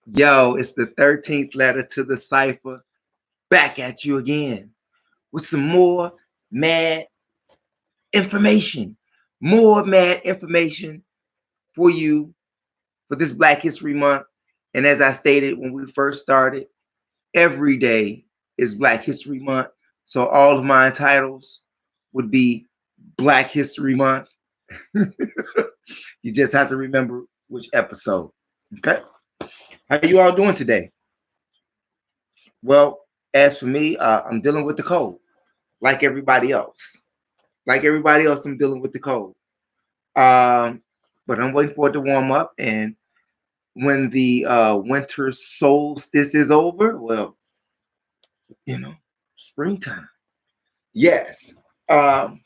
Yo, it's the 13th letter to the cipher. Back at you again with some more mad information. More mad information for you for this Black History Month. And as I stated when we first started, every day is Black History Month. So all of my titles would be Black History Month. You just have to remember which episode. Okay? How you all doing today? Well, as for me, I'm dealing with the cold, like everybody else. Like everybody else, I'm dealing with the cold. Um, but I'm waiting for it to warm up, and when the winter solstice is over, well, you know, springtime. Yes. Um,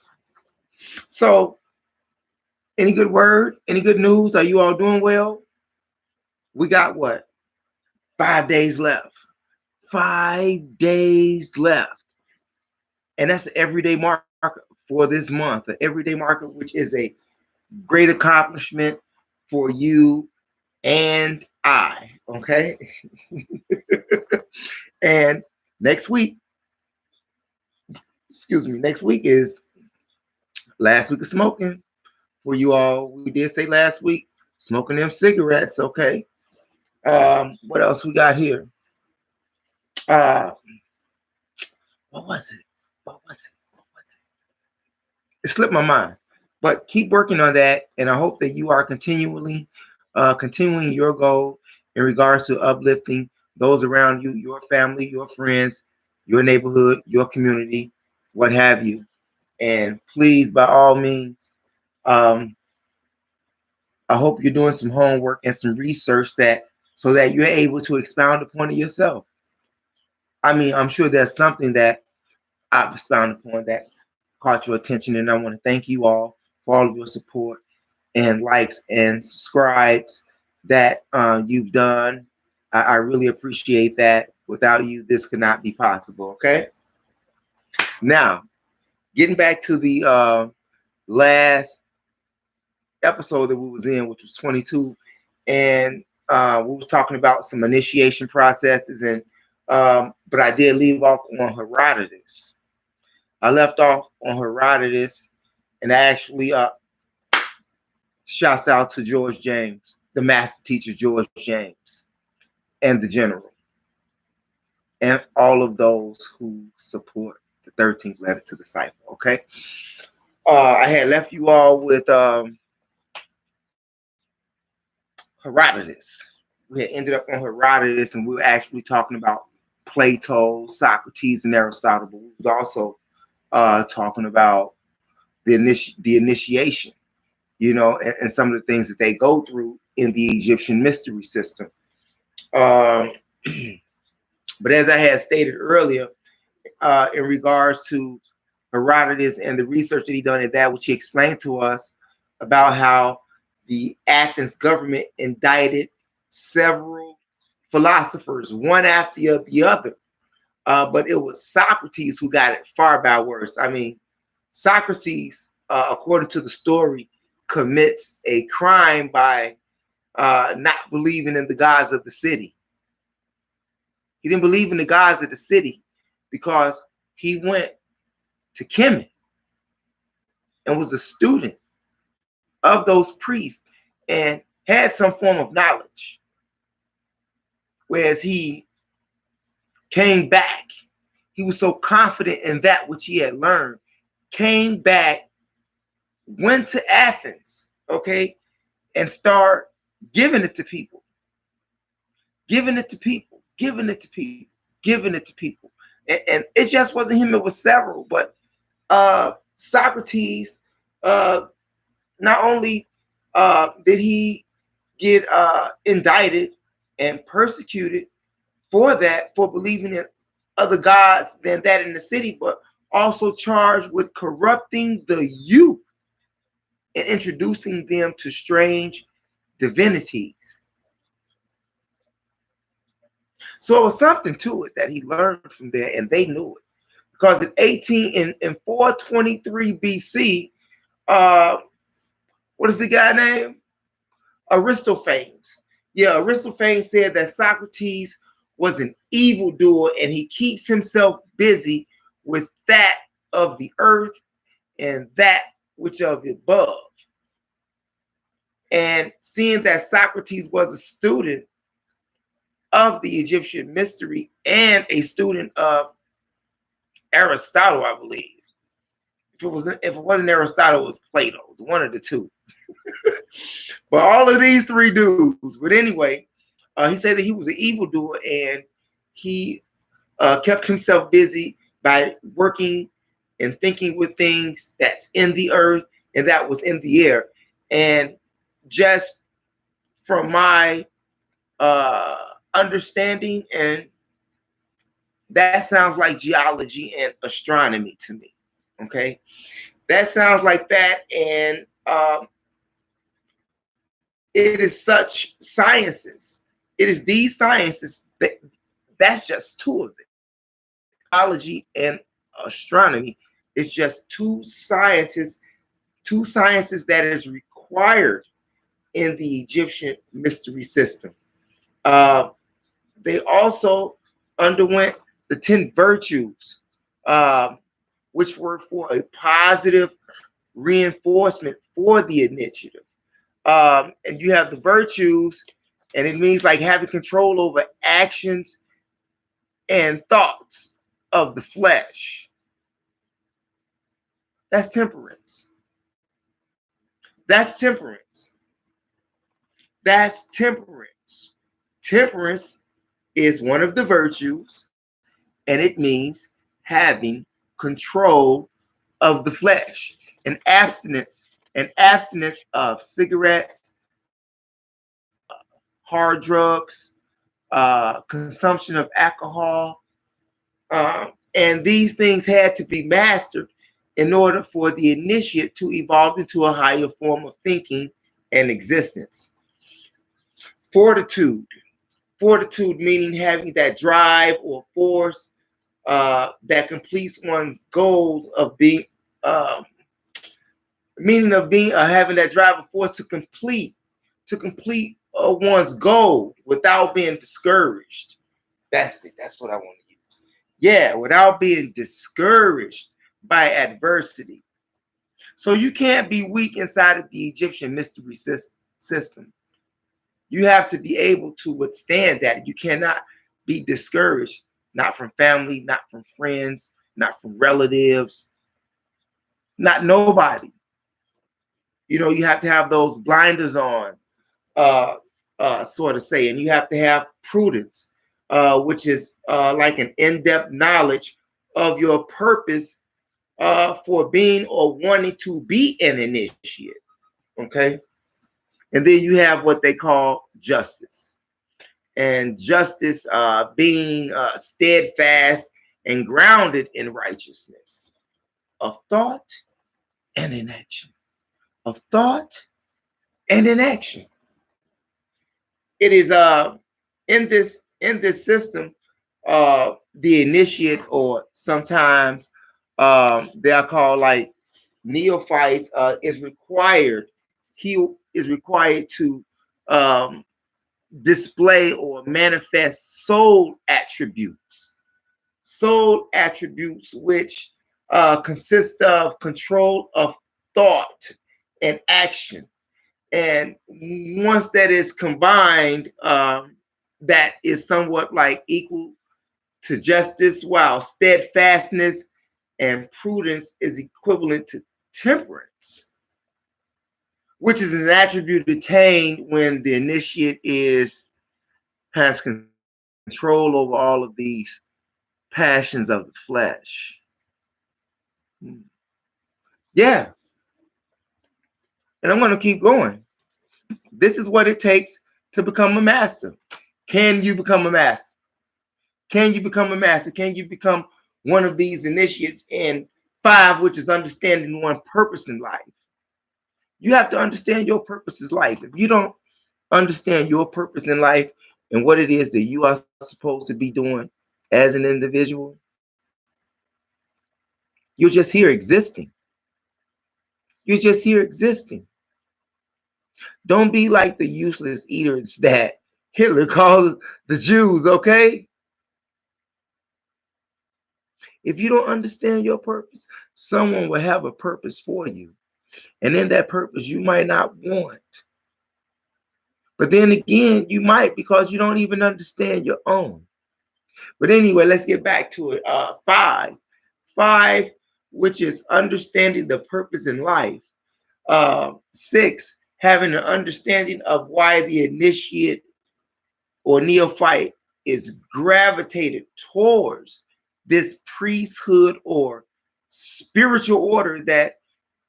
so, any good word? Any good news? Are you all doing well? We got what? 5 days left. 5 days left, and that's an everyday marker for this month. An everyday marker, which is a great accomplishment for you and I. Okay. And next week, excuse me, next week is last week of smoking for you all. We did say last week, smoking them cigarettes. Okay. What else we got here? Uh, what was it? What was it? What was it? It slipped my mind. But keep working on that, and I hope that you are continuing your goal in regards to uplifting those around you, your family, your friends, your neighborhood, your community, what have you. And please, by all means, um, I hope you're doing some homework and some research that so that you're able to expound upon it yourself. I mean, I'm sure there's something that I've expounded upon that caught your attention, and I want to thank you all for all of your support and likes and subscribes that you've done. I really appreciate that. Without you, this could not be possible. Okay. Now, getting back to the last episode that we was in, which was 22, and we were talking about some initiation processes, and but I did leave off on Herodotus. I left off on Herodotus, and I actually shouts out to George James, the master teacher George James, and the general, and all of those who support the 13th letter to the cipher. Okay. I had left you all with Herodotus. We had ended up on Herodotus, and we were actually talking about Plato, Socrates, and Aristotle. But we was also talking about the initiation, and some of the things that they go through in the Egyptian mystery system. Um, but as I had stated earlier, in regards to Herodotus and the research that he done in that, which he explained to us about how the Athens government indicted several philosophers, one after the other. But it was Socrates who got it far by worse. I mean, Socrates, according to the story, commits a crime by not believing in the gods of the city. He didn't believe in the gods of the city because he went to Kemet and was a student of those priests and had some form of knowledge. Whereas he came back, he was so confident in that which he had learned, came back, went to Athens, okay, and start giving it to people, giving it to people, giving it to people, giving it to people. And it just wasn't him, it was several. But Socrates, not only did he get indicted and persecuted for that, for believing in other gods than that in the city, but also charged with corrupting the youth and introducing them to strange divinities. So it was something to it that he learned from there, and they knew it. Because in 423 BC, what is the guy name? Aristophanes. Yeah, Aristophanes said that Socrates was an evildoer and he keeps himself busy with that of the earth and that which of above. And seeing that Socrates was a student of the Egyptian mystery and a student of Aristotle, I believe. If it wasn't Aristotle, it was Plato. It was one of the two. But all of these three dudes. But anyway, he said that he was an evildoer and he kept himself busy by working and thinking with things that's in the earth and that was in the air. And just from my understanding, and that sounds like geology and astronomy to me. Okay, that sounds like that, and it is such sciences. It is these sciences that's just two of it. Geology and astronomy is just two sciences that is required in the Egyptian mystery system. Uh, they also underwent the 10 virtues, uh, which were for a positive reinforcement for the initiative. And you have the virtues, and it means like having control over actions and thoughts of the flesh. That's temperance. That's temperance. That's temperance. Temperance is one of the virtues, and it means having control of the flesh. An abstinence of cigarettes, hard drugs, consumption of alcohol, and these things had to be mastered in order for the initiate to evolve into a higher form of thinking and existence. Fortitude. Fortitude meaning having that drive or force that completes one's goals of being, meaning of being having that drive or force to complete one's goal without being discouraged. That's it. That's what I want to use. Yeah, without being discouraged by adversity. So you can't be weak inside of the Egyptian mystery system. You have to be able to withstand that. You cannot be discouraged, not from family, not from friends, not from relatives, not nobody. You have to have those blinders on, uh, sort of say, and you have to have prudence, which is like an in-depth knowledge of your purpose for being or wanting to be an initiate. Okay, and then you have what they call justice, and justice being steadfast and grounded in righteousness of thought and in action. Of thought and in action. It is in this system, the initiate, or sometimes they are called like neophytes, is required. He is required to um, display or manifest soul attributes which consist of control of thought and action. And once that is combined, that is somewhat like equal to justice, while steadfastness and prudence is equivalent to temperance, which is an attribute attained when the initiate has control over all of these passions of the flesh. Hmm. Yeah, and I'm going to keep going. This is what it takes to become a master. Can you become a master? Can you become a master? Can you become one of these initiates in 5, which is understanding one purpose in life? You have to understand your purpose in life. If you don't understand your purpose in life and what it is that you are supposed to be doing as an individual, you're just here existing. You're just here existing. Don't be like the useless eaters that Hitler called the Jews, okay? If you don't understand your purpose, someone will have a purpose for you. And in that purpose, you might not want. But then again, you might because you don't even understand your own. But anyway, let's get back to it. Five, which is understanding the purpose in life. 6, having an understanding of why the initiate or neophyte is gravitated towards this priesthood or spiritual order that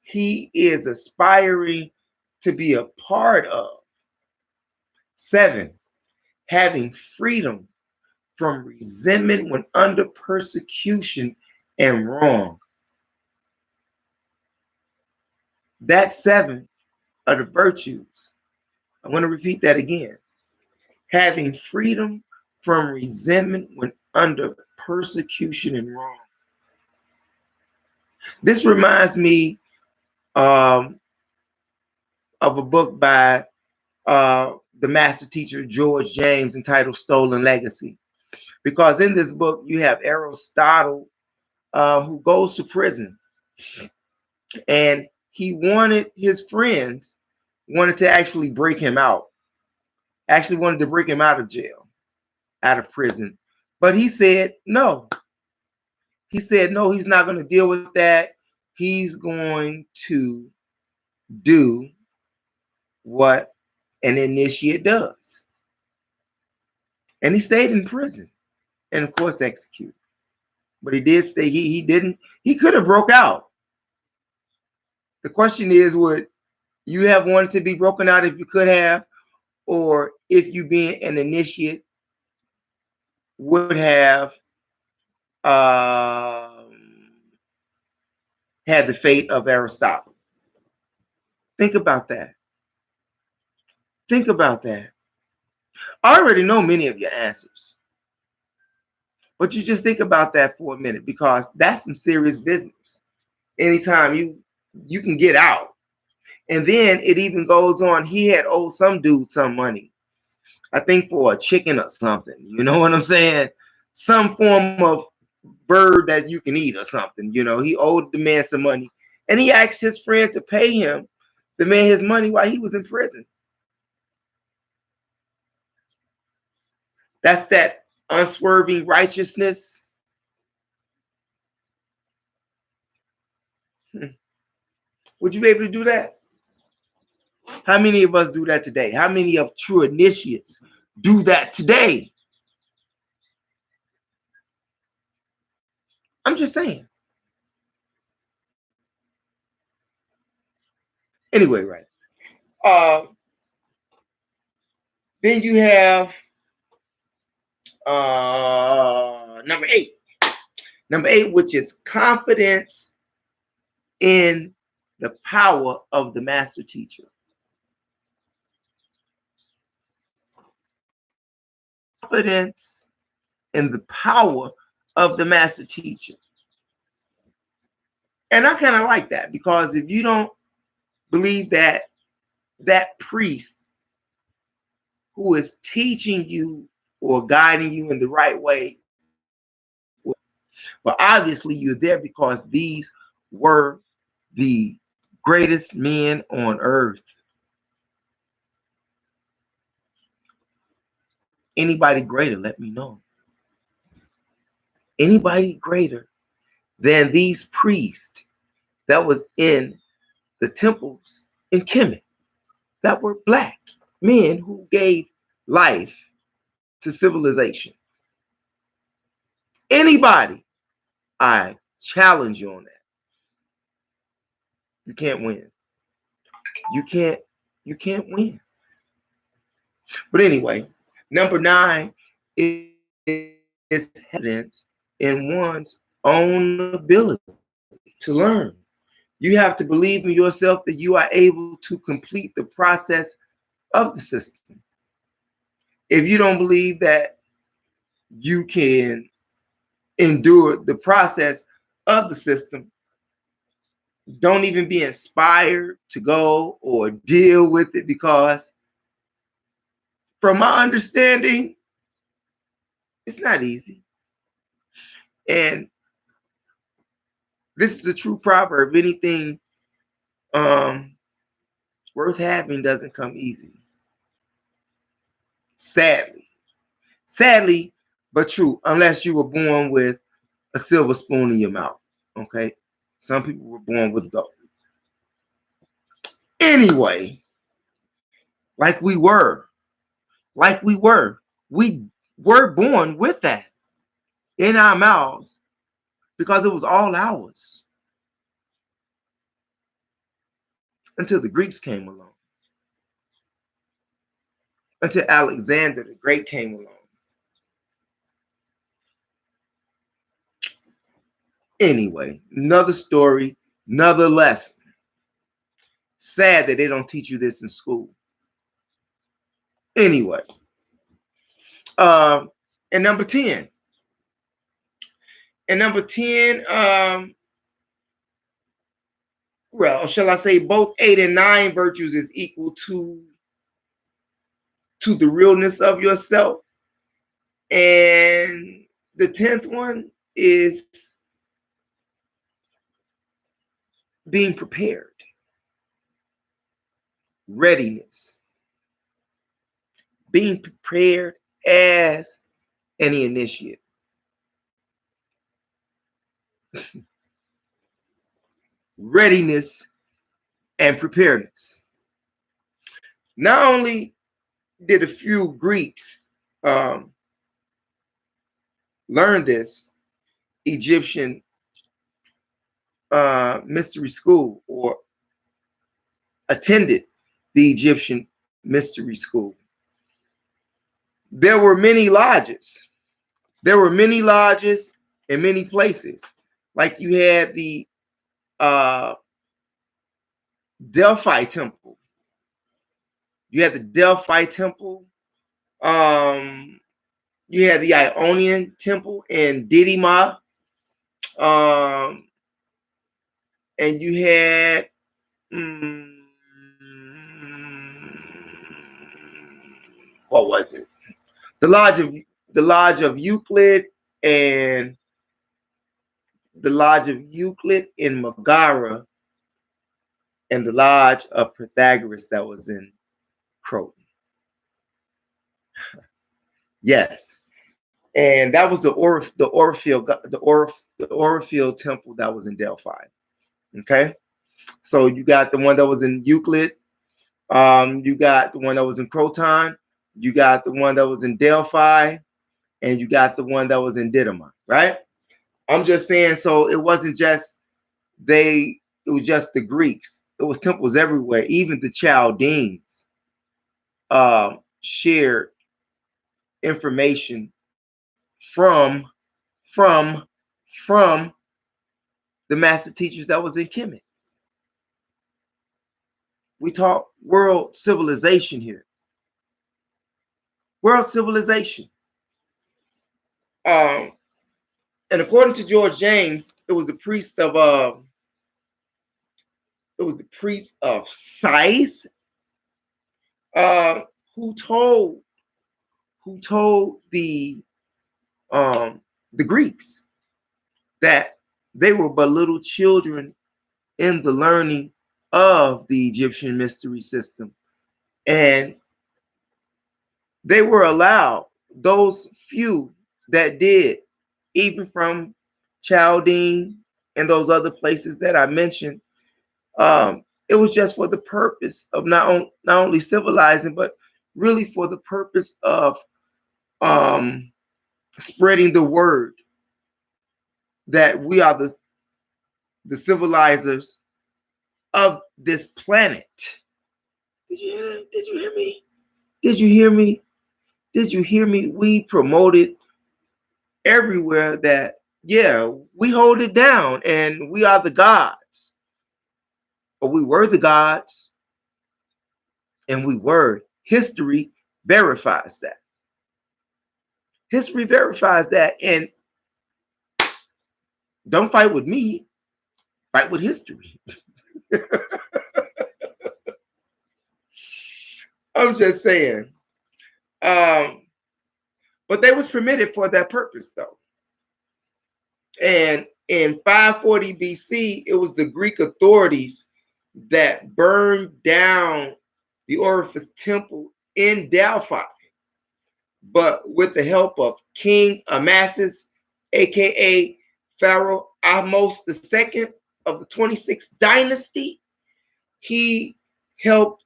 he is aspiring to be a part of. 7, having freedom from resentment when under persecution and wrong. That 7 are the virtues. I want to repeat that again. Having freedom from resentment when under persecution and wrong. This reminds me of a book by the master teacher George James entitled Stolen Legacy. Because in this book, you have Aristotle who goes to prison. And he wanted his friends, wanted to actually break him out. Actually wanted to break him out of jail, out of prison. But he said no. He said no, he's not going to deal with that. He's going to do what an initiate does. And he stayed in prison and of course executed. But he did stay, he could have broke out. The question is, would you have wanted to be broken out if you could have, or if you being an initiate would have had the fate of Aristotle? Think about that. Think about that. I already know many of your answers, but you just think about that for a minute, because that's some serious business. Anytime you can get out. And then it even goes on, he had owed some dude some money, I think for a chicken or something, you know what I'm saying? Some form of bird that you can eat or something, you know. He owed the man some money, and he asked his friend to pay him, the man, his money while he was in prison. That's that unswerving righteousness. Would you be able to do that? How many of us do that today? How many of true initiates do that today? I'm just saying. Anyway, right. Then you have number 8. Number 8, which is confidence in the power of the master teacher. Confidence in the power of the master teacher. And I kind of like that, because if you don't believe that that priest who is teaching you or guiding you in the right way, but obviously you're there because these were the greatest men on earth. Anybody greater, let me know. Anybody greater than these priests that was in the temples in Kemet, that were black men who gave life to civilization? Anybody? I challenge you on that. You can't win. You can't win. But anyway, number 9 is evidence in one's own ability to learn. You have to believe in yourself that you are able to complete the process of the system. If you don't believe that you can endure the process of the system, don't even be inspired to go or deal with it, because from my understanding, it's not easy. And this is a true proverb. Anything worth having doesn't come easy. Sadly, but true, unless you were born with a silver spoon in your mouth. Okay? Some people were born with gold. Anyway, like we were, we were born with that in our mouths because it was all ours until the Greeks came along, until Alexander the Great came along. Anyway, another story, another lesson. Sad that they don't teach you this in school. Anyway, and number 10. And number 10, well, shall I say both 8 and 9 virtues is equal to the realness of yourself. And the 10th one is being prepared. Readiness. Being prepared as an initiate. Readiness and preparedness. Not only did a few Greeks learn this Egyptian mystery school or attended the Egyptian mystery school, there were many lodges. There were many lodges in many places. Like you had the Delphi Temple. You had the Delphi Temple. You had the Ionian Temple in Didyma. And you had what was it? The Lodge of Euclid and the Lodge of Euclid in Megara, and the Lodge of Pythagoras that was in Croton. Yes, and that was the Orpheus Temple that was in Delphi. Okay, so you got the one that was in Euclid, you got the one that was in Croton, you got the one that was in Delphi, and you got the one that was in Didyma, right? I'm just saying, so it wasn't just it was just the Greeks. It was temples everywhere. Even the Chaldeans shared information from the master teachers that was in Kemet. We talk world civilization here. World civilization. And according to George James, it was the priest of Sais who told the Greeks that they were but little children in the learning of the Egyptian mystery system, and they were allowed, those few that did, even from Chaldean and those other places that I mentioned, it was just for the purpose of not only civilizing, but really for the purpose of spreading the word that we are the civilizers of this planet. Did you hear me? Did you hear me? Did you hear me? We promoted everywhere that, yeah, we hold it down and we are the gods. Or we were the gods. And we were. History verifies that. History verifies that. And don't fight with me. Fight with history. I'm just saying. But they was permitted for that purpose, though. And in 540 BC, it was the Greek authorities that burned down the Orifice Temple in Delphi. But with the help of King Amasis, aka Pharaoh Ahmose II of the 26th dynasty, he helped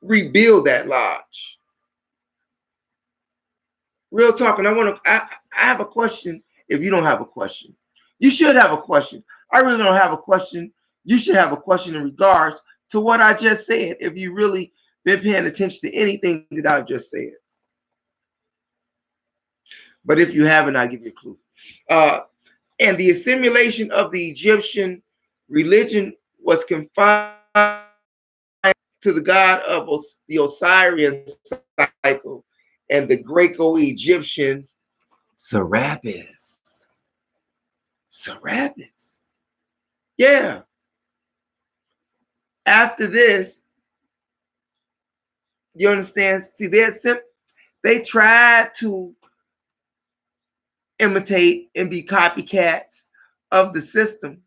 rebuild that lodge. Real talk, and I have a question. If you don't have a question, you should have a question. I really don't have a question. You should have a question in regards to what I just said, if you really been paying attention to anything that I've just said. But if you haven't, I'll give you a clue. And the assimilation of the Egyptian religion was confined to the god of the Osirian cycle and the Greco-Egyptian Serapis. Serapis. Yeah. After this, you understand? See, they tried to imitate and be copycats of the system,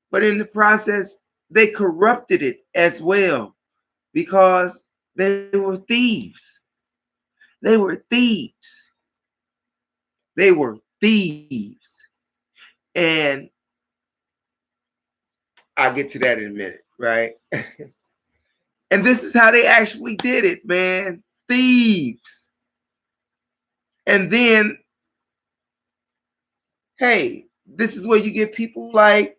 but in the process, they corrupted it as well because they were thieves. They were thieves. They were thieves. And I'll get to that in a minute, right? And this is how they actually did it, man. Thieves. And then, hey, this is where you get people like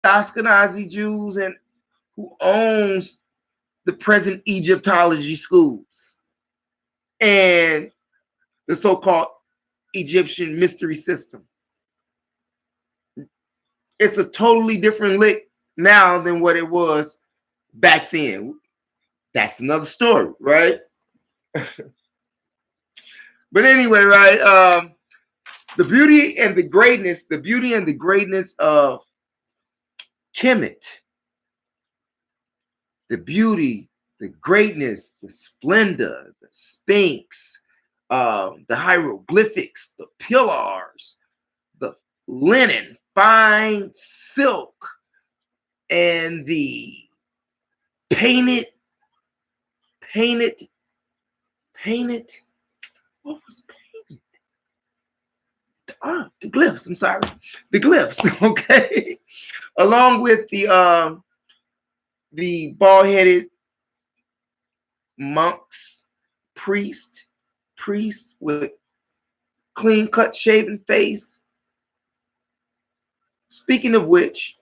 Ashkenazi Jews and who owns the present Egyptology schools and the so-called Egyptian mystery system. It's a totally different lick now than what it was back then. That's another story, right? But anyway, right? The beauty and the greatness of Kemet, the beauty, the greatness, the splendor, the Sphinx, the hieroglyphics, the pillars, the linen, fine silk, and the painted, what was painted? The glyphs, I'm sorry. The glyphs, okay? Along with the bald-headed monks, priest with clean-cut, shaven face. Speaking of which,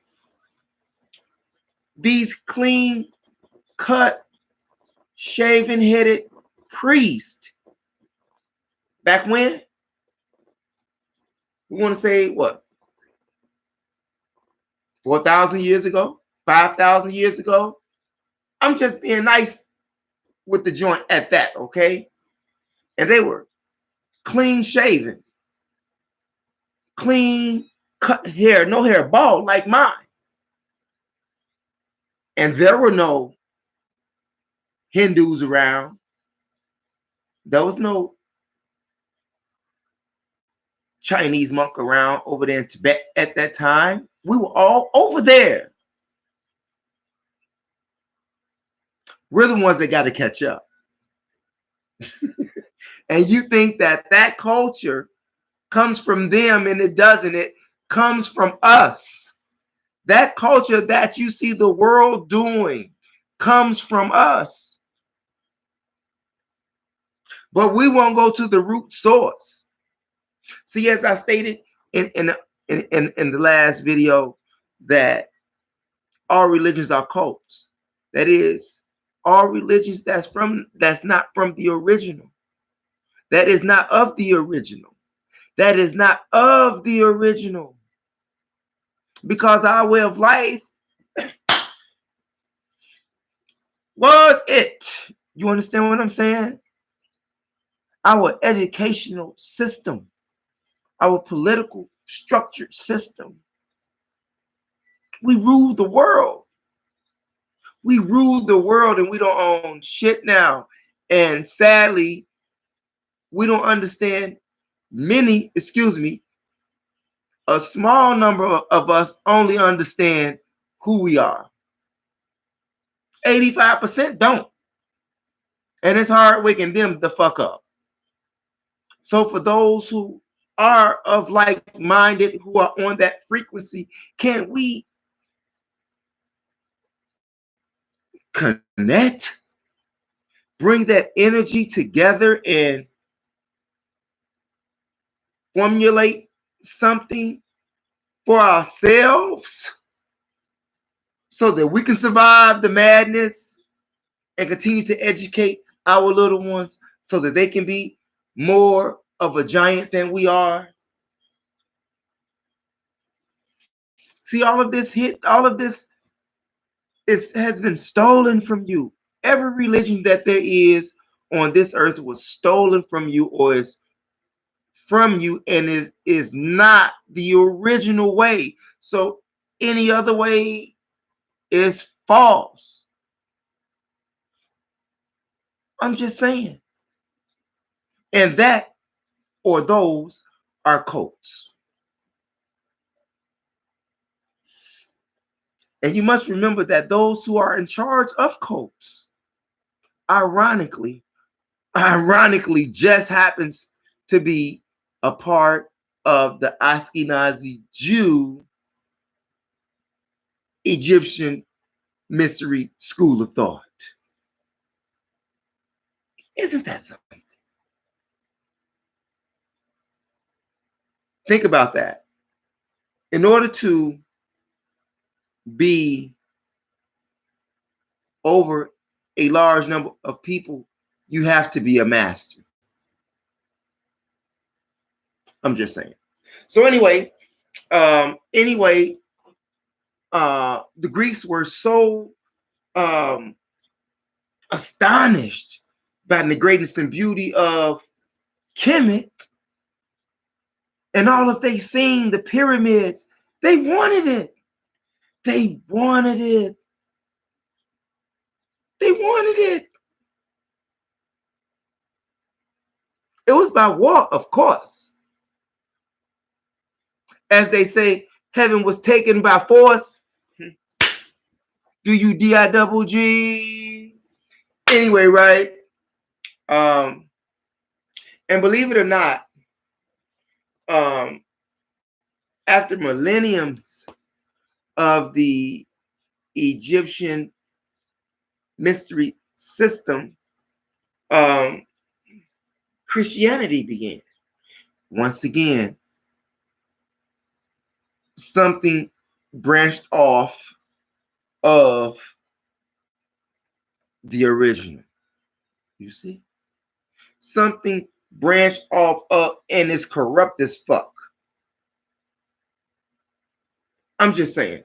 these clean-cut, shaven-headed priests, back when? We want to say what? 4,000 years ago? 5,000 years ago? I'm just being nice with the joint at that, okay? And they were clean shaven, clean cut hair, no hair, bald like mine. And there were no Hindus around. There was no Chinese monk around over there in Tibet at that time. We were all over there. We're the ones that got to catch up. And you think that that culture comes from them, and it doesn't. It comes from us. That culture that you see the world doing comes from us. But we won't go to the root source. See, as I stated in the last video, that all religions are cults. That is, all religions that's not from the original. That is not of the original. That is not of the original. Because our way of life was it. You understand what I'm saying? Our educational system, our political structured system. We rule the world. We rule the world, and we don't own shit now. And sadly, we don't understand a small number of us only understand who we are. 85% don't. And it's hard waking them the fuck up. So for those who are of like-minded, who are on that frequency, can we connect, bring that energy together and formulate something for ourselves so that we can survive the madness and continue to educate our little ones so that they can be more of a giant than we are? See, all of this has been stolen from you. Every religion that there is on this earth was stolen from you, or is from you, and is not the original way. So any other way is false. I'm just saying. And that, or those, are cults. And you must remember that those who are in charge of cults, ironically, just happens to be a part of the Ashkenazi Jew Egyptian mystery school of thought. Isn't that something? Think about that. In order to be over a large number of people, you have to be a master. I'm just saying. So anyway, the Greeks were so astonished by the greatness and beauty of Kemet and all of they seen the pyramids. They wanted it. They wanted it. They wanted it. It was by war, of course. As they say, heaven was taken by force. Do you D-I-double-G? Anyway, right? And believe it or not, after millenniums of the Egyptian mystery system, Christianity began. Once again, something branched off of the original. You see? Something branched off of and is corrupt as fuck. I'm just saying.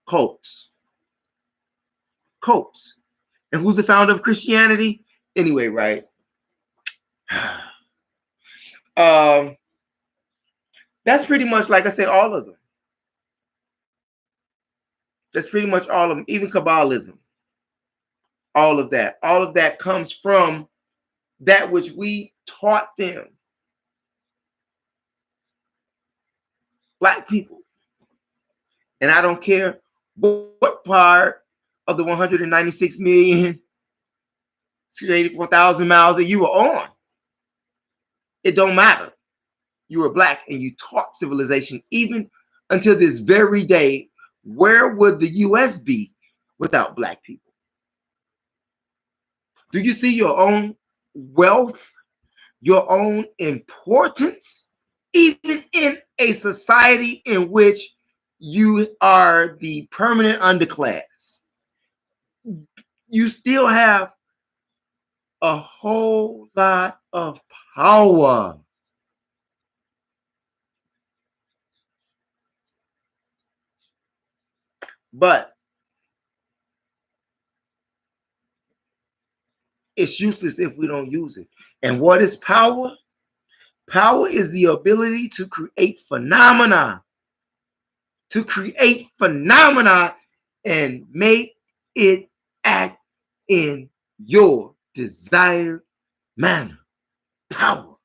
Cults. Cults. And who's the founder of Christianity? Anyway, right? That's pretty much, like I said, all of them. That's pretty much all of them. Even Kabbalism. All of that. All of that comes from that which we taught them. Black people. And I don't care what part of the 196,684,000 miles that you were on. It don't matter. You were black and you taught civilization. Even until this very day, where would the U.S. be without black people? Do you see your own wealth, your own importance, even in a society in which you are the permanent underclass? You still have a whole lot of power. But it's useless if we don't use it. And what is power? Power is the ability to create phenomena. To create phenomena and make it act in your desired manner. Power.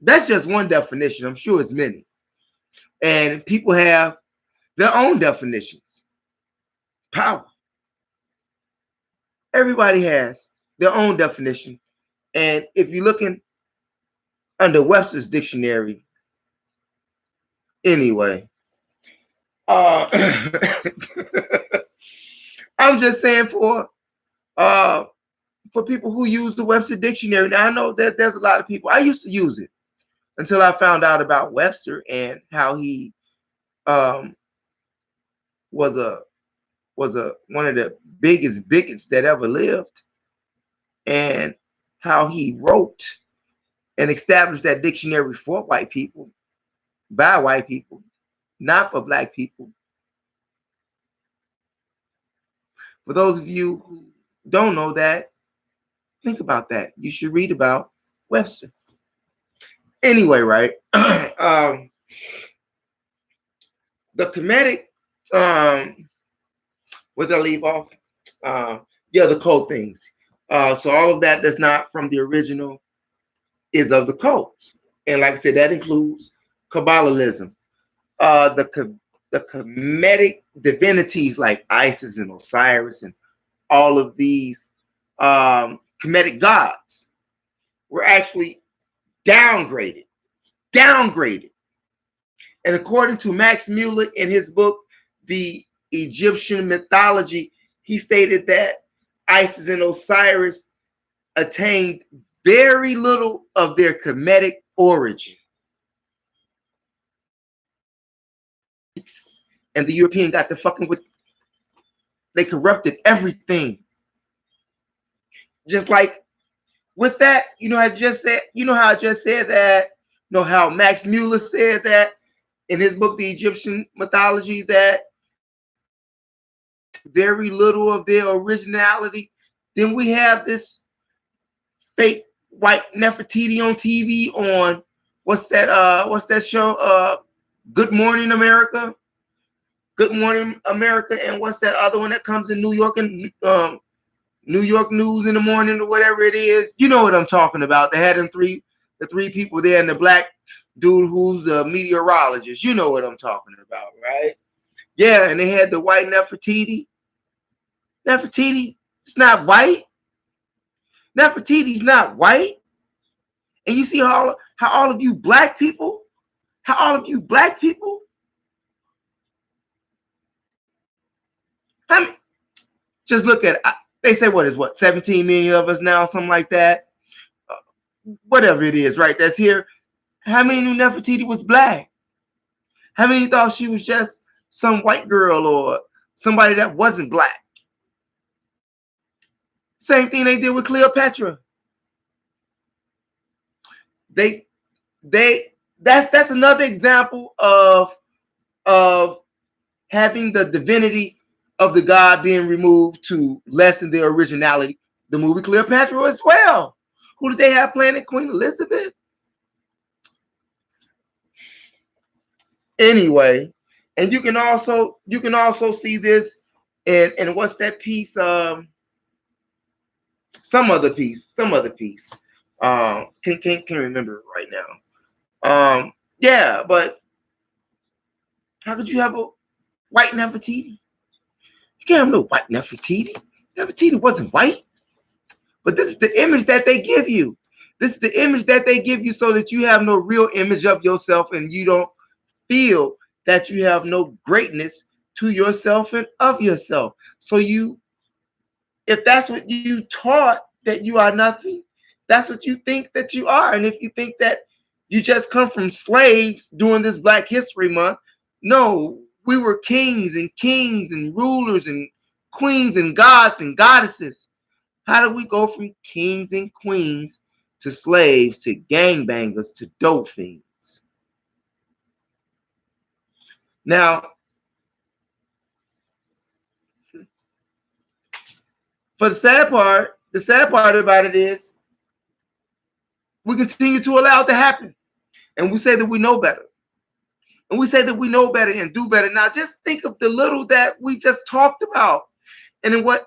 That's just one definition. I'm sure it's many. And people have their own definitions. Power. Everybody has their own definition. And if you're looking under Webster's dictionary, anyway, I'm just saying for people who use the Webster dictionary. Now I know that there's a lot of people. I used to use it until I found out about Webster and how he was one of the biggest bigots that ever lived, and how he wrote and established that dictionary for white people, by white people, not for black people. For those of you who don't know that, think about that. You should read about Webster. Anyway, right? The Kemetic, what did I leave off? Yeah, the code things. So all of that that's not from the original is of the code. And like I said, that includes Kabbalism. The Kemetic divinities like Isis and Osiris and all of these Kemetic gods were actually downgraded. And according to Max Mueller in his book, The Egyptian Mythology, he stated that Isis and Osiris attained very little of their Kemetic origin. And the European got to fucking with, they corrupted everything. Just like with that, how I just said that, how Max Mueller said that in his book, The Egyptian Mythology, that very little of their originality. Then we have this fake white Nefertiti on TV on what's that show? Good Morning America. Good Morning America, and what's that other one that comes in New York and New York News in the morning or whatever it is? You know what I'm talking about. They had the three people there and the black dude who's a meteorologist. You know what I'm talking about, right? Yeah, and they had the white Nefertiti. Nefertiti is not white. Nefertiti's not white. And you see how all of you black people, I mean, just look at it. They say what 17 million of us now, something like that. Whatever it is, right? That's here. How many knew Nefertiti was black? How many thought she was just some white girl or somebody that wasn't black? Same thing they did with Cleopatra. That's another example of having the divinity of the god being removed to lessen their originality. The movie Cleopatra as well. Who did they have playing it? Queen Elizabeth. Anyway, and you can also see this in what's that piece? Some other piece. Can't remember it right now. Yeah, but how could you have a white Nefertiti? You can't have no white Nefertiti. Nefertiti wasn't white. But this is the image that they give you. This is the image that they give you so that you have no real image of yourself and you don't feel that you have no greatness to yourself and of yourself. So if that's what you taught, that you are nothing, that's what you think that you are. And if you think that you just come from slaves during this Black History Month, no, we were kings and rulers and queens and gods and goddesses. How do we go from kings and queens to slaves to gangbangers to dope fiends? Now, for the sad part about it is we continue to allow it to happen. And we say that we know better. And we say that we know better and do better. Now, just think of the little that we just talked about. And then what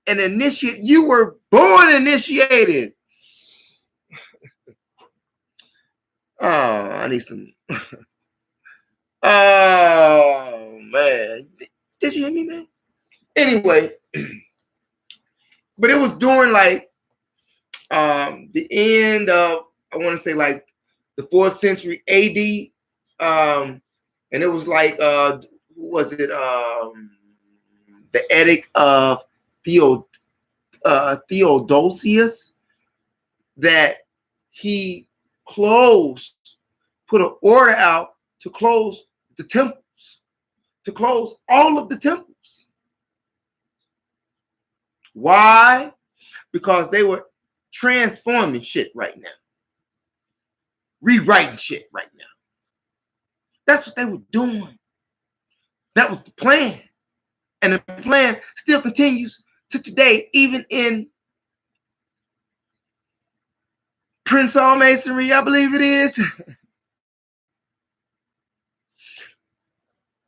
an initiate. You were born initiated. Oh, I need some. Oh man, did you hear me, man? Anyway, but it was during like the end of, I want to say like the 4th century AD, and it was like who was it? The Edict of Theodosius, that he put an order out to close the temples, to close all of the temples. Why? Because they were transforming shit right now, rewriting shit right now. That's what they were doing. That was the plan. And the plan still continues to today, even in Prince Hall Masonry, I believe it is.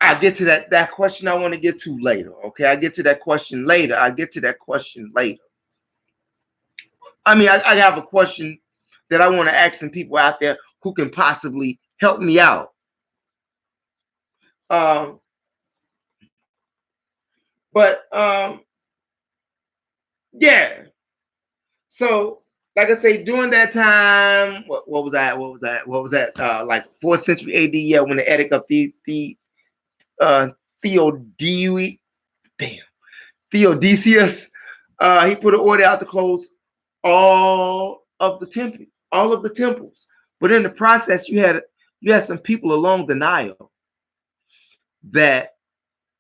I'll get to that question I want to get to later. Okay, I get to that question later. I mean, I have a question that I want to ask some people out there who can possibly help me out. Yeah. So, like I say, during that time, what was that? Like 4th century AD, yeah, when the Edict of Theodosius, he put an order out to close all of the temples. But in the process, you had some people along the Nile that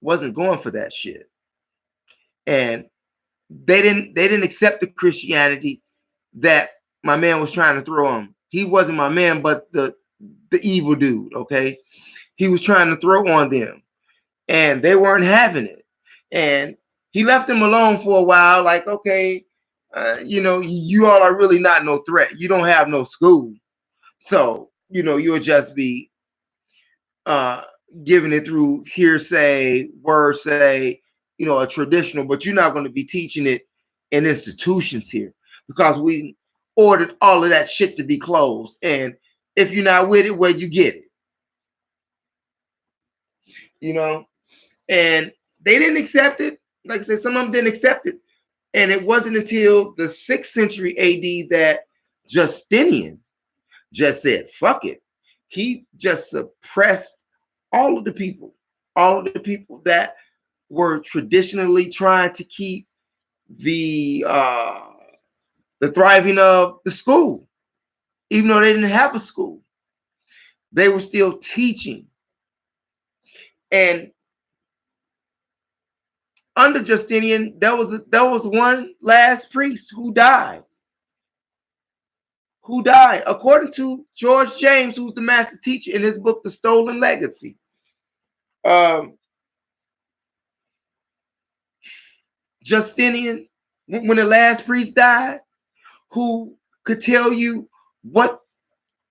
wasn't going for that shit, and they didn't accept the Christianity that my man was trying to throw them. He wasn't my man, but the evil dude. Okay, he was trying to throw on them, and they weren't having it, and he left them alone for a while. Like, okay, you all are really not no threat. You don't have no school, so you'll just be giving it through hearsay, word say, a traditional, but you're not going to be teaching it in institutions here, because we ordered all of that shit to be closed. And if you're not with it, well, you get it. And they didn't accept it. Like I said, some of them didn't accept it. And it wasn't until the 6th century AD that Justinian just said, fuck it. He just suppressed all of the people that were traditionally trying to keep the thriving of the school. Even though they didn't have a school, they were still teaching. And under Justinian, there was one last priest who died. According to George James, who's the master teacher in his book, The Stolen Legacy. Justinian, when the last priest died, who could tell you what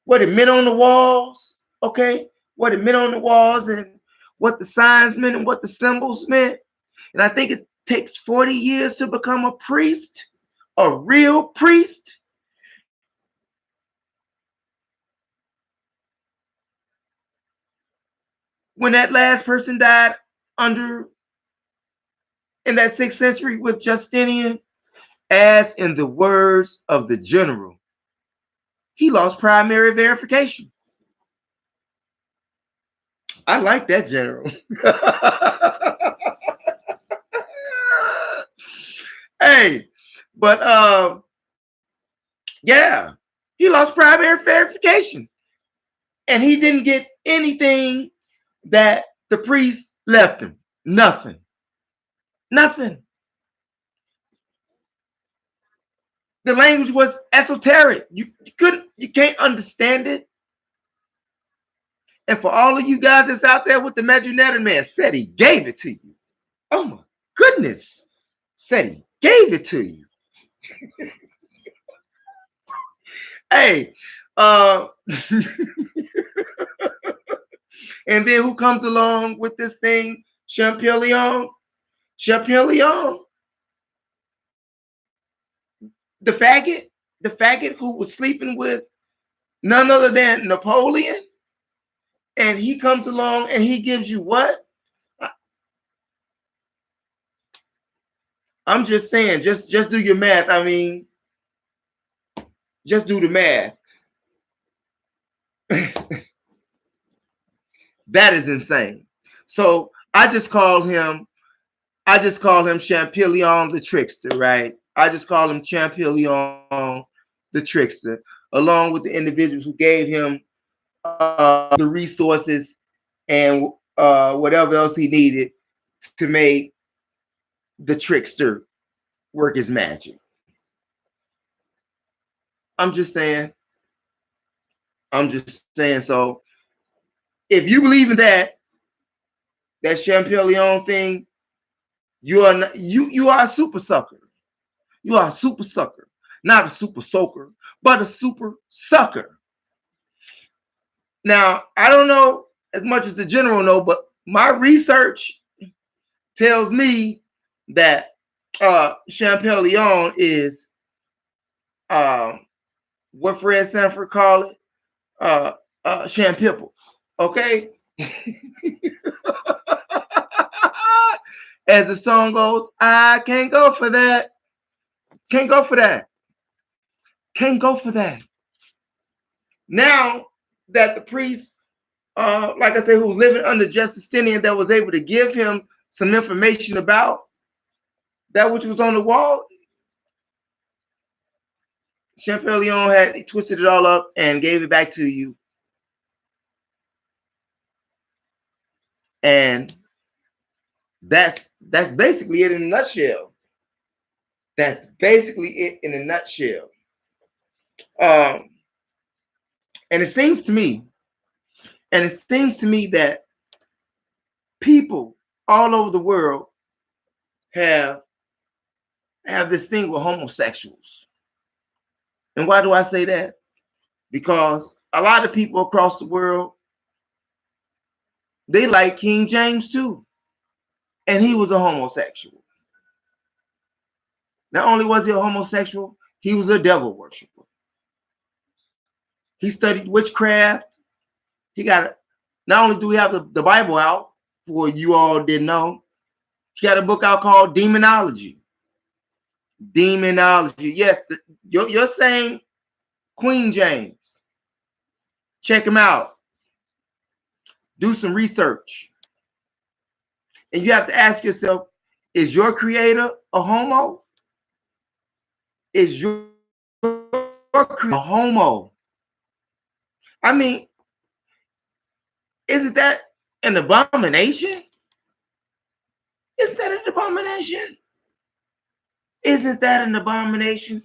it meant on the walls, okay? What it meant on the walls, and what the signs meant and what the symbols meant. And I think it takes 40 years to become a priest, a real priest. When that last person died in that 6th century with Justinian, as in the words of the general, he lost primary verification. I like that general. Hey, but yeah, he lost primary verification, and he didn't get anything that the priest left him. Nothing. The language was esoteric. You can't understand it. And for all of you guys that's out there with the Magnetic Man, said he gave it to you. Oh my goodness. Said he gave it to you. Hey, and then who comes along with this thing? Champollion. the faggot who was sleeping with none other than Napoleon, and he comes along and he gives you what? I'm just saying, just do your math. I mean, just do the math. That is insane. So I just call him Champollion the trickster, right? I just call him Champollion the trickster, along with the individuals who gave him the resources and whatever else he needed to make the trickster work his magic. I'm just saying. So if you believe in that Champollion thing, you are not, you are a super sucker. You are a super sucker, not a super soaker, but a super sucker. Now, I don't know as much as the general know, but my research tells me that Champollion is what Fred Sanford called it, Champipple. Okay? As the song goes, I can't go for that. Can't go for that. Can't go for that. Now that the priest, like I said, who's living under Justinian, that was able to give him some information about that which was on the wall, Champollion had twisted it all up and gave it back to you. And that's basically it in a nutshell. That's basically it in a nutshell. And it seems to me that people all over the world have this thing with homosexuals. And why do I say that? Because a lot of people across the world, they like King James too. And he was a homosexual. Not only was he a homosexual, he was a devil worshiper. He studied witchcraft. He got, not only do we have the Bible out, for you all didn't know, he got a book out called Demonology. Demonology. Yes, you're saying Queen James. Check him out. Do some research. And you have to ask yourself, is your creator a homo? Is your creator a homo? I mean, isn't that an abomination? Isn't that an abomination? Isn't that an abomination?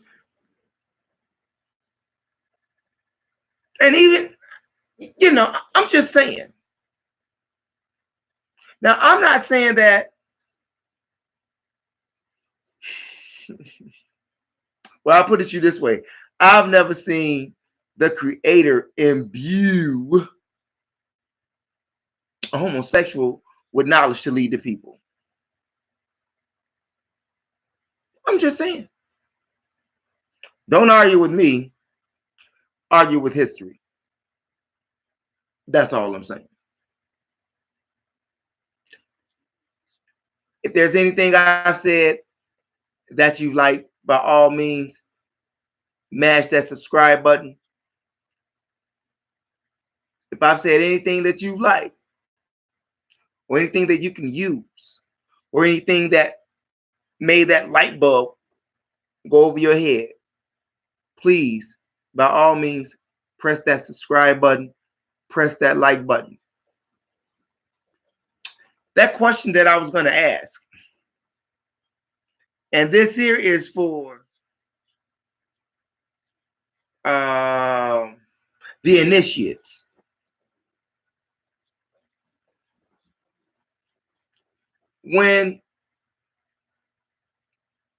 And even, I'm just saying. Now, I'm not saying that. Well, I'll put it to you this way. I've never seen the creator imbue a homosexual with knowledge to lead the people. I'm just saying. Don't argue with me. Argue with history. That's all I'm saying. If there's anything I've said that you like, by all means, mash that subscribe button. If I've said anything that you like, or anything that you can use, or anything that made that light bulb go over your head, please, by all means, press that subscribe button, press that like button. That question that I was going to ask, and this here is for the initiates. When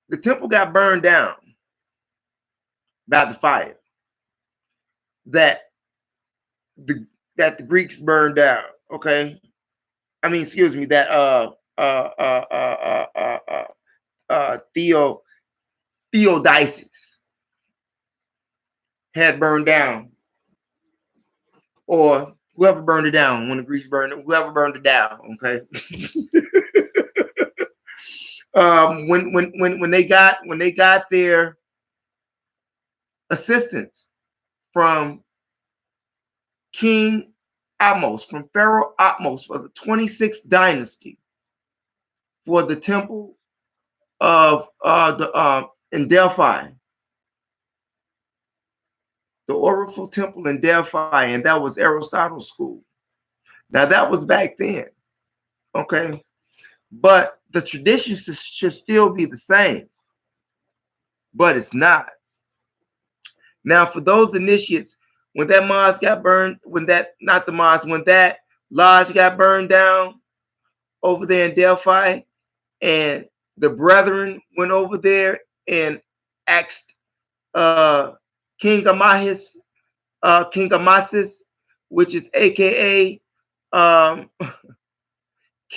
the temple got burned down by the fire that the Greeks burned down, okay? I mean, excuse me, that Theodosius had burned down, or whoever burned it down when the Greeks burned it, whoever burned it down. Okay. When they got their assistance from King Ahmose, from Pharaoh Ahmose for the 26th dynasty, for the temple of the in Delphi, the Oracle Temple in Delphi, and that was Aristotle's school. Now that was back then, okay, but the traditions should still be the same, but it's not. Now, for those initiates, when that mosque got burned, when that not the mosque, when that lodge got burned down over there in Delphi, and the brethren went over there and asked King Amasis, King Amasis, which is AKA um,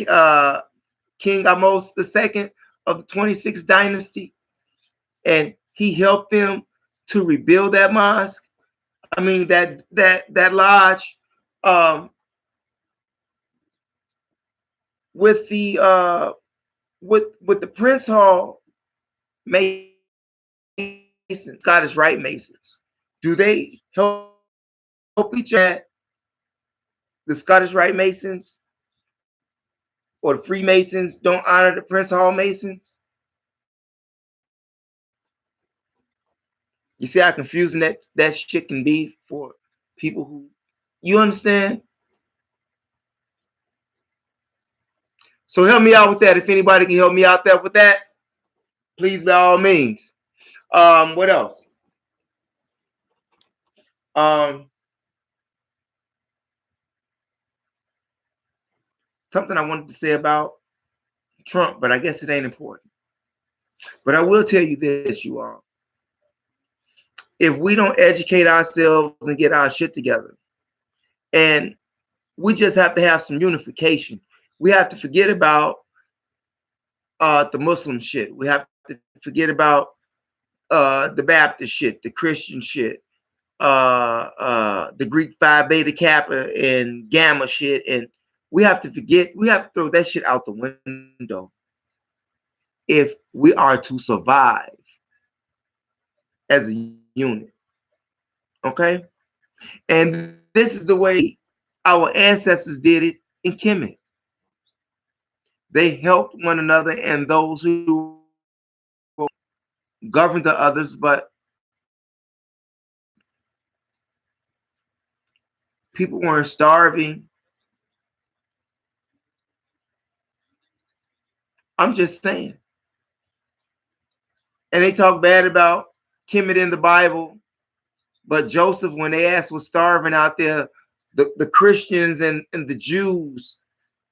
uh, King Amos II of the 26th dynasty, and he helped them to rebuild that mosque. I mean that lodge, um, with the Prince Hall Masons, Scottish Rite Masons. Do they help each other? The Scottish Rite Masons or the Freemasons don't honor the Prince Hall Masons? You see how confusing that shit can be for people who, you understand? So help me out with that. If anybody can help me out there with that, please, by all means. What else? Something I wanted to say about Trump, but I guess it ain't important. But I will tell you this, you all. If we don't educate ourselves and get our shit together, and we just have to have some unification. We have to forget about the Muslim shit. We have to forget about the Baptist shit, the Christian shit, the Greek Phi Beta Kappa and Gamma shit, and we have to throw that shit out the window if we are to survive as a unit. Okay? And this is the way our ancestors did it in Kemet. They helped one another and those who governed the others, but people weren't starving. I'm just saying. And they talk bad about Kemet in the Bible, but Joseph, when they asked, was starving out there, the Christians and the Jews,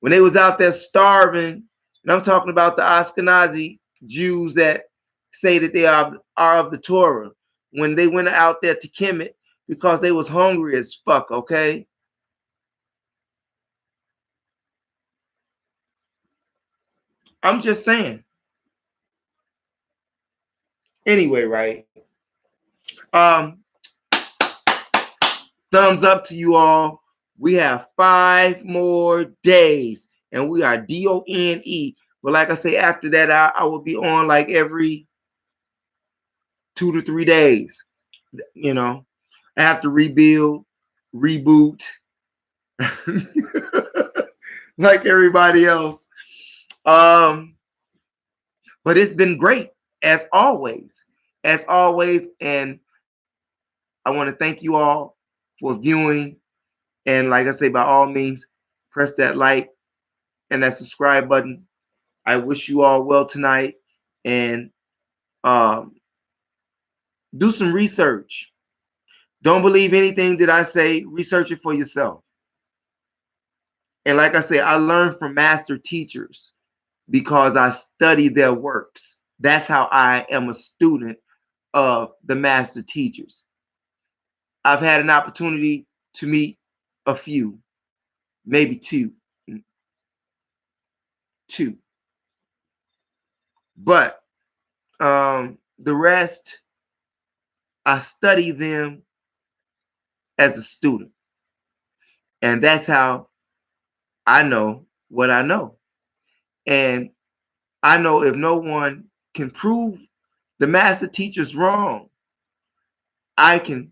when they was out there starving, and I'm talking about the Ashkenazi Jews that say that they are of the Torah, when they went out there to Kemet because they was hungry as fuck, okay? I'm just saying. Anyway, right? Um, thumbs up to you all. We have 5 more days, and we are DONE. But like I say, after that, I will be on like every 2 to 3 days. You know, I have to rebuild, reboot, like everybody else. But it's been great as always, and I want to thank you all for viewing. And like I say, by all means, press that like and that subscribe button. I wish you all well tonight, and um, do some research. Don't believe anything that I say. Research it for yourself. And like I say, I learned from master teachers because I study their works. That's how I am a student of the master teachers. I've had an opportunity to meet a few, maybe two, but the rest, I study them as a student. And that's how I know what I know. And I know if no one can prove the master teachers wrong, I can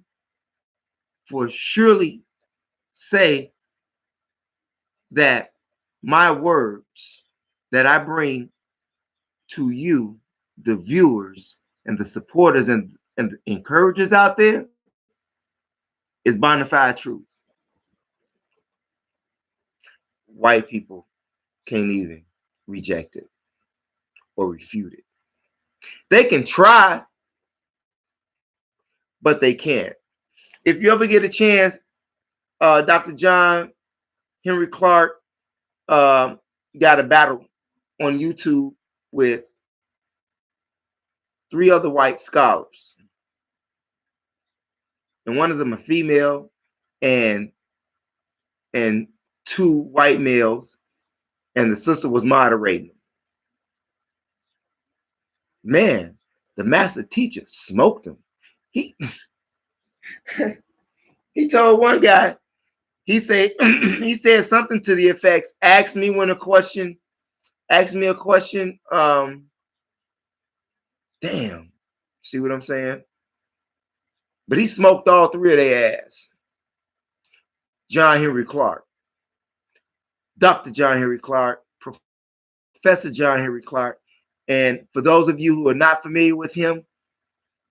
for surely say that my words that I bring to you, the viewers and the supporters and the encouragers out there, is bona fide truth. White people can't even reject it or refute it. They can try, but they can't. If you ever get a chance, Dr. John Henry Clark got a battle on YouTube with 3 other white scholars, and one of them a female, and and 2 white males, and the sister was moderating. Man, the master teacher smoked him. He he told one guy, he said he said something to the effects, ask me a question, damn, see what I'm saying? But he smoked all 3 of their ass. John Henry Clark, Dr. John Henry Clark, Professor John Henry Clark. And for those of you who are not familiar with him,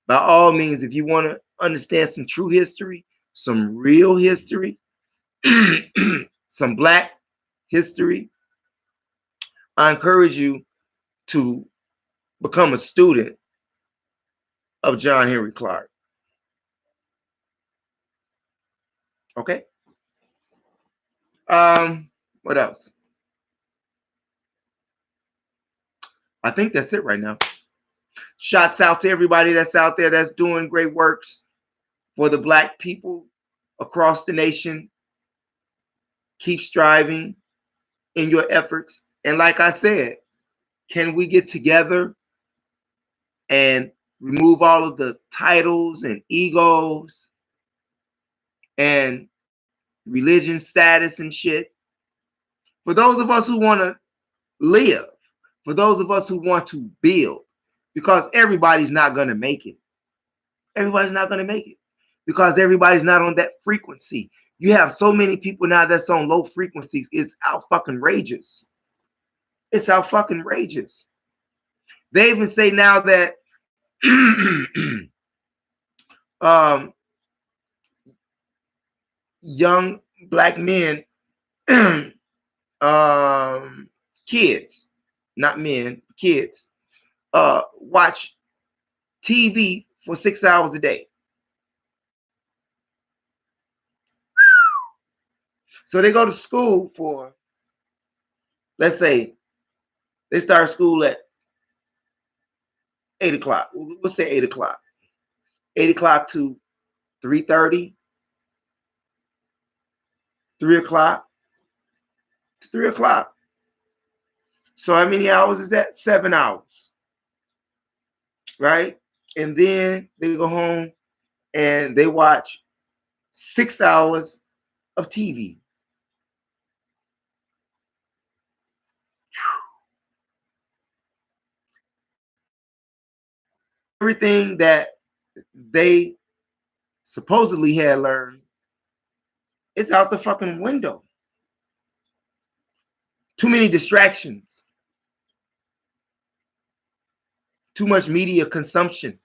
by all means, if you want to understand some true history, some real history, some Black history, I encourage you to become a student of John Henry Clark. Okay? What else? I think that's it right now. Shouts out to everybody that's out there that's doing great works for the Black people across the nation. Keep striving in your efforts. And like I said, can we get together and remove all of the titles and egos and religion status and shit? For those of us who want to live, for those of us who want to build, because everybody's not going to make it. Everybody's not going to make it because everybody's not on that frequency. You have so many people now that's on low frequencies. It's out fucking rageous. It's out fucking rageous. They even say now that young Black men, kids, not men, kids, watch TV for 6 hours a day. So they go to school for, let's say, they start school at 8 o'clock. Let's say 8 o'clock. 8 o'clock to 3:30, 3 o'clock to 3 o'clock. So how many hours is that? 7 hours, right? And then they go home and they watch 6 hours of TV. Everything that they supposedly had learned is out the fucking window. Too many distractions. Too much media consumption.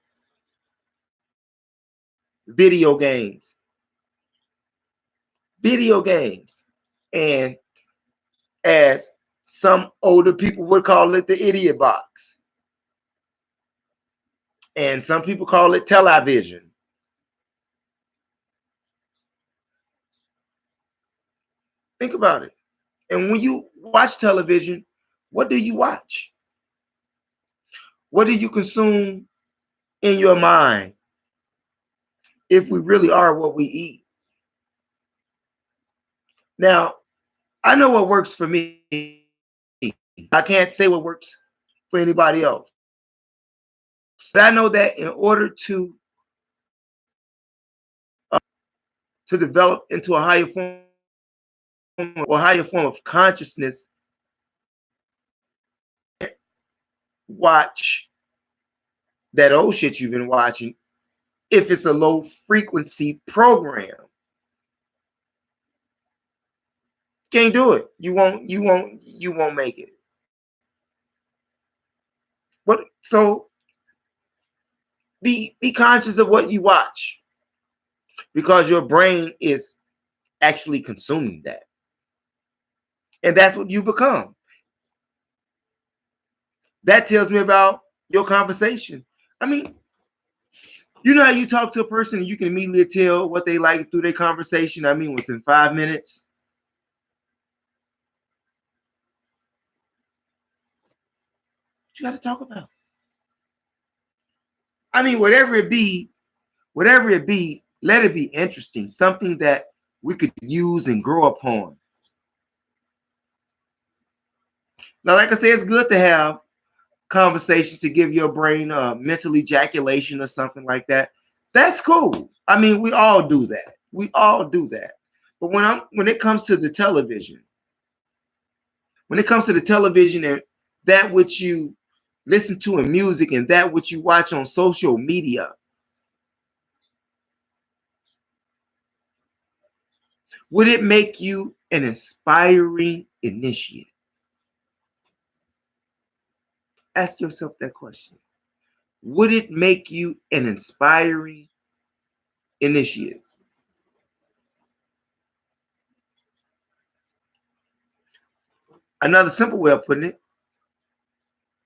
Video games. And as some older people would call it, the idiot box. And some people call it television. Think about it. And when you watch television, what do you watch? What do you consume in your mind if we really are what we eat? Now, I know what works for me. I can't say what works for anybody else. But I know that in order to to develop into a higher form or higher form of consciousness, watch that old shit you've been watching if it's a low frequency program. Can't do it. You won't make it. But so be conscious of what you watch, because your brain is actually consuming that. And that's what you become. That tells me about your conversation. I mean, you know how you talk to a person and you can immediately tell what they like through their conversation? I mean, within 5 minutes. What you got to talk about? I mean, whatever it be, let it be interesting, something that we could use and grow upon. Now, like I say, it's good to have conversations to give your brain mental ejaculation or something like that. That's cool. I mean, we all do that. We all do that. But when it comes to the television, and that which you listen to in music and that which you watch on social media, would it make you an inspiring initiate? Ask yourself that question. Would it make you an inspiring initiate? Another simple way of putting it,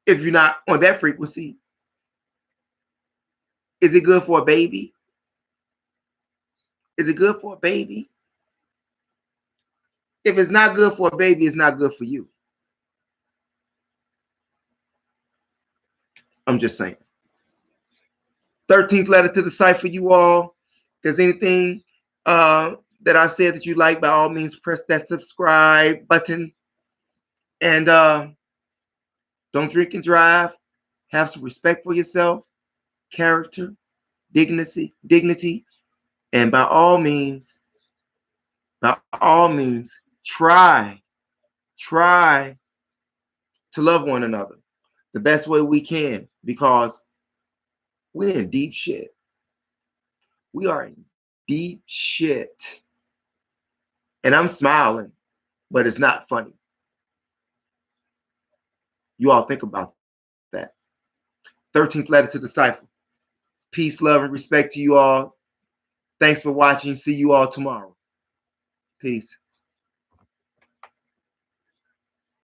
if you're not on that frequency, is it good for a baby? Is it good for a baby? If it's not good for a baby, it's not good for you. I'm just saying. 13th letter to the cipher, you all. If there's anything that I've said that you like, by all means, press that subscribe button. And don't drink and drive. Have some respect for yourself, character, dignity. And by all means, try to love one another the best way we can, because we're in deep shit. We are in deep shit. And I'm smiling, but it's not funny. You all think about that. 13th letter to the cipher. Peace, love, and respect to you all. Thanks for watching. See you all tomorrow. Peace.